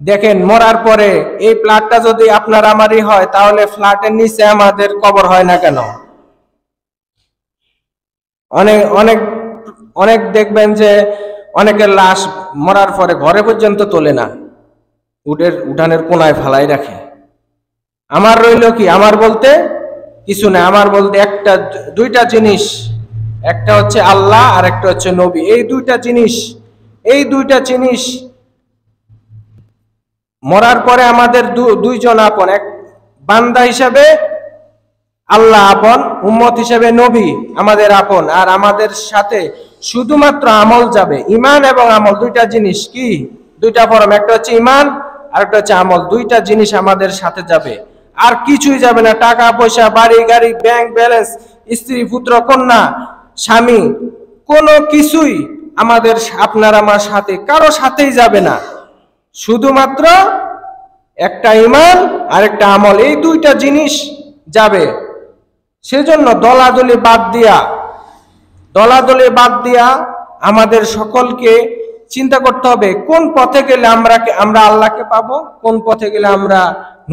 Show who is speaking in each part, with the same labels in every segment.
Speaker 1: দেখেন মরার পরে এই ফ্ল্যাটটা যদি আপনার আমারই হয়, তাহলে ফ্ল্যাটের নিচে আমাদের কবর হয় না কেন? অনেক অনেক অনেক দেখবেন যে অনেকের লাশ মরার পরে ঘরে পর্যন্ত তোলে না, উঠানের কোনায় ফালাই রাখে। আমার রইল কি? আমার বলতে কিছু না, আমার বলতে একটা দুইটা জিনিস, একটা হচ্ছে আল্লাহ আর একটা হচ্ছে নবী। এই দুইটা জিনিস মরার পরে আমাদের দুইজন আপন, এক বান্দা হিসাবে আল্লাহ আপন, উম্মত হিসেবে নবী আমাদের আপন, আর আমাদের সাথে শুধুমাত্র আমল যাবে। ইমান এবং আমল দুইটা জিনিস, কি দুইটা ফরম, একটা হচ্ছে ইমান আর একটা হচ্ছে আমল। দুইটা জিনিস আমাদের সাথে যাবে, আর কিছুই যাবে না। টাকা পয়সা, বাড়ি গাড়ি, ব্যাংক ব্যালেন্স, স্ত্রী পুত্র কন্যা, স্বামী, কোনো কিছুই আমাদের আপনার আমার সাথে কারো সাথেই যাবে না। শুধুমাত্র একটা ইমান আর একটা আমল, এই দুইটা জিনিস যাবে। সেজন্য দলাদলি বাদ দিয়া আমাদের সকলকে চিন্তা করতে হবে কোন পথে গেলে আমরা আল্লাহকে পাবো, কোন পথে গেলে আমরা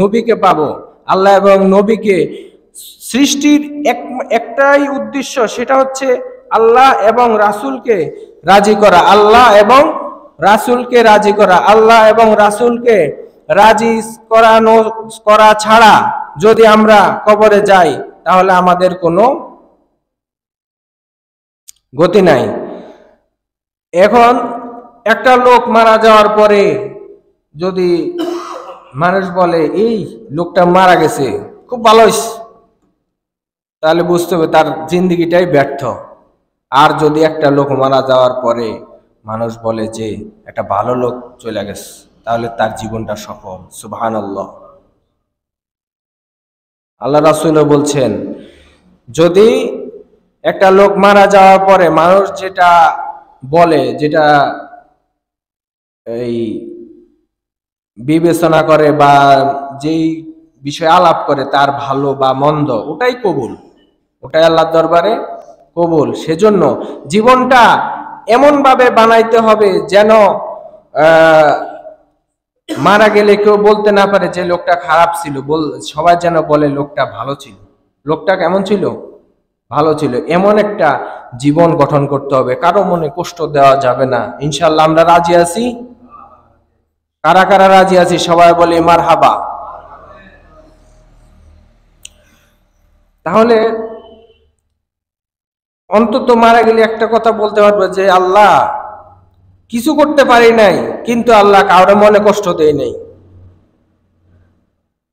Speaker 1: নবীকে পাবো। আল্লাহ এবং নবীকে সৃষ্টির একটাই উদ্দেশ্য, সেটা হচ্ছে আল্লাহ এবং রাসূলকে রাজি করা। আল্লাহ এবং রাসূলকে রাজি করা, আল্লাহ এবং রাসূলকে রাজি করা ছাড়া যদি আমরা কবরে যাই, তাহলে আমাদের কোনো গতি নাই। এখন একটা লোক মারা যাওয়ার পরে যদি মানুষ বলে এই লোকটা মারা গেছে, খুব ভালো হয়েছে, তাহলে বুঝতে হবে তার জিন্দেগিটাই ব্যর্থ। আর যদি একটা লোক মারা যাওয়ার পরে মানুষ বলে যে একটা ভালো লোক চলে গেছে, তাহলে তার জীবনটা সফল। সুবহানাল্লাহ। আল্লাহ রাসূলও বলছেন, যদি একটা লোক মারা যাওয়ার পরে মানুষ যেটা বলে, যেটা এই বিবেচনা করে বা যেই বিষয়ে আলাপ করে, তার ভালো বা মন্দ, ওটাই কবুল, ওটাই আল্লাহর দরবারে কবুল। সেজন্য জীবনটা এমন ভাবে বানাইতে হবে যেন মারা গেলে কেউ বলতে না পারে যে লোকটা খারাপ ছিল, সবাই যেন বলে লোকটা ভালো ছিল। লোকটা কেমন ছিল? ভালো ছিল। এমন একটা জীবন গঠন করতে হবে, কারো মনে কষ্ট দেওয়া যাবে না। ইনশাআল্লাহ আমরা রাজি আছি? কারা কারা রাজি আছি সবাই বলি মারহাবা। তাহলে অন্তত মারা গেলে একটা কথা বলতে পারবে যে আল্লাহ কিছু করতে পারি নাই, কিন্তু আল্লাহ কাউরে মনে কষ্ট দেয় নাই।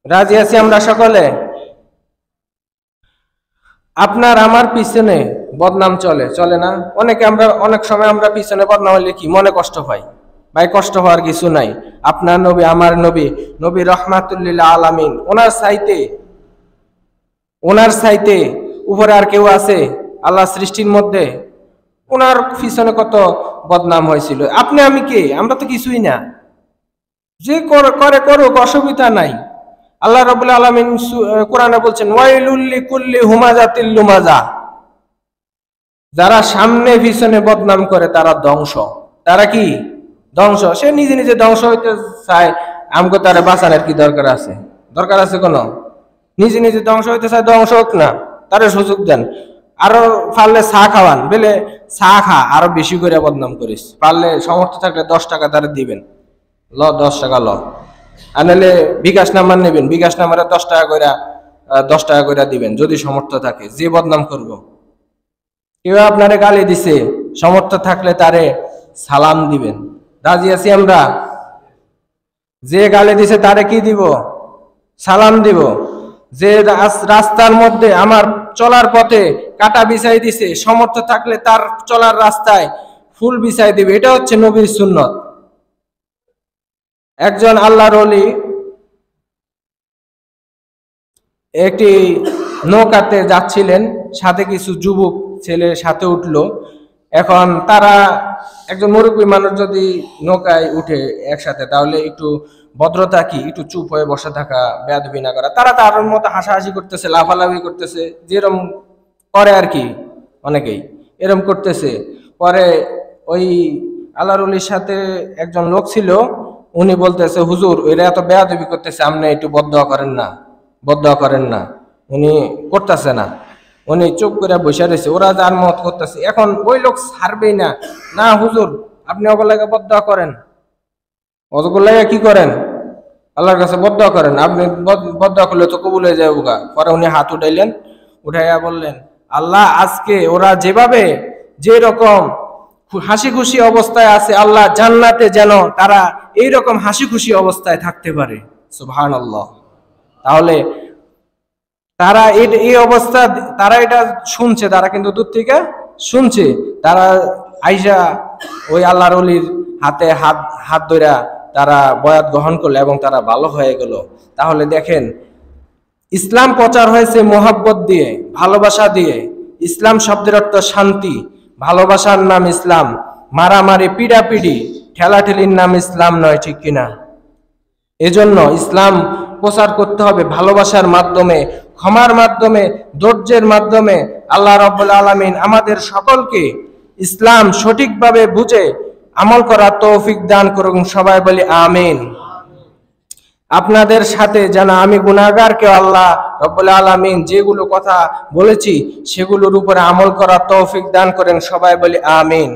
Speaker 1: রাজি আছি আমরা সকলে? আপনার আমার পিছনে বদনাম চলে না? অনেক সময় আমরা পিছনে বদনাম হলে কি মনে কষ্ট হয়? ভাই, কষ্ট হওয়ার কিছু নাই। আপনার নবী, আমার নবী রহমাতুল লিল আলামিন, ওনার চাইতে উপরে আর কেউ আছে আল্লাহ সৃষ্টির মধ্যে? ওনার পিছনে কত বদনাম হয়েছিল। আপনি আমি কে? আমরা তো কিছুই না। যে করে করুক, অসুবিধা নাই। আল্লাহ রাব্বুল আলামিন কোরআনে বলছেন, ওয়াইলুল লিকুল্লি হুমাজাতিল লুমাজা, যারা সামনে পিছনে বদনাম করে তারা ধ্বংস। তারা কি? ধ্বংস। সে নিজে নিজে ধ্বংস হইতে চায়, আমগো তারে বাঁচানোর কি দরকার আছে? দরকার আছে কোনো? নিজে নিজে ধ্বংস হইতে চায়, ধ্বংস হোক না, তারে সুযোগ দেন। আরো পারলে চা খাওয়ান, বেলে চা খা, আরো বেশি করে বদনাম করিস। পারলে সামর্থ্য থাকলে 10 টাকা তারে দিবেন, 10 টাকা আর নাহলে বিকাশ নাম্বার নেবেন, বিকাশ নাম্বারে 10 টাকা করে দিবেন যদি সামর্থ্য থাকে। যে বদনাম করবো, কেউ আপনারে গালি দিছে, সামর্থ্য থাকলে তারে সালাম দিবেন। রাজি আছি আমরা? যে গালি দিছে তারে কি দিব? সালাম দিব। যে রাস্তার মধ্যে আমার চলার পথে কাটা বিছাই দিছে, সামর্থ্য থাকলে তার চলার রাস্তায় ফুল বিছাই দিবে। এটা হচ্ছে নবীর সুন্নত। একজন আল্লাহর ওলি একটি নৌকাতে যাচ্ছিলেন, সাথে কিছু যুবক ছেলে সাথে উঠলো। এখন তারা, একজন মুরব্বী মানুষ যদি নৌকায় উঠে একসাথে, তাহলে একটু ভদ্রতা কি, একটু চুপ হয়ে বসে থাকা, বেয়াদবি না করা। তারা তার মতো হাসাহাসি করতেছে, লাফালাফি করতেছে, যেরকম করে আর কি, অনেকেই এরম করতেছে। পরে ওই আল্লাহর ওলির সাথে একজন লোক ছিল, উনি বলতেছে হুজুর এরা এত বেয়াদবি করতেছে, আপনি একটু বদদোয়া করেন না, বদদোয়া করেন না। উনি করতেছে না, উনি চুপ করে বসে রয়েছে, ওরা যার মত করতেছে। এখন ওই লোক ছাড়বেই না, না হুজুর আপনি ওগুলাকে বদদোয়া করেন, ওগুলাকে কি করেন, আল্লাহর কাছে বদদোয়া করেন, আপনি বদদোয়া করলে তো কবুল হয়ে যায় উগা। পরে উনি হাত উঠাইলেন, উঠাইয়া বললেন আল্লাহ আজকে ওরা যেভাবে যে রকম হাসি খুশি অবস্থায় আছে, আল্লাহ জান্নাতে যেন তারা এইরকম হাসি খুশি অবস্থায় থাকতে পারে। সুবহানাল্লাহ। তাহলে তারা এই অবস্থা, তারা এটা শুনছে, তারা কিন্তু দূর থেকে শুনছে, তারা আইসা ওই আল্লাহর ওলির হাতে হাত হাত ধইরা তারা বয়াত গ্রহণ করলো এবং তারা ভালো হয়ে গেল। তাহলে দেখেন ইসলাম প্রচার হয়েছে মোহাব্বত দিয়ে, ভালোবাসা দিয়ে। ইসলাম শব্দের অর্থ শান্তি, ভালোবাসার নাম ইসলাম। মারামারি পিড়াপিড়ি ঠেলাঠেলির নাম ইসলাম নয়, ঠিক কিনা? এজন্য ইসলাম প্রচার করতে হবে ভালোবাসার মাধ্যমে, ক্ষমার মাধ্যমে, ধৈর্যের মাধ্যমে। আল্লাহ রাব্বুল আলামিন আমাদের সকলকে ইসলাম সঠিকভাবে বুঝে আমল করার তৌফিক দান করুন। সবাই বলি আমিন। আপনাদের সাথে যেন আমি গুনাহগারকে আল্লাহ রাব্বুল আলামিন যেগুলো কথা বলেছি সেগুলোর উপরে আমল করার তৌফিক দান করেন। সবাই বলি আমিন।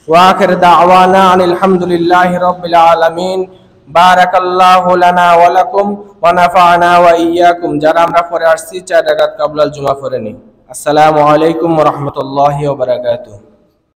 Speaker 1: ওয়া আখির দাওয়ানা আনিল হামদুলিল্লাহি রাব্বিল আলামিন। বারাকাল্লাহু লানা ওয়া লাকুম ওয়া নাফা'না ওয়া ইয়্যাকুম। যারা আমরা পরে আসছি 4 রাকাত কাবলাল জুমা পড়ে নি। আসসালামু আলাইকুম ওয়া রাহমাতুল্লাহি ওয়া বারাকাতুহু।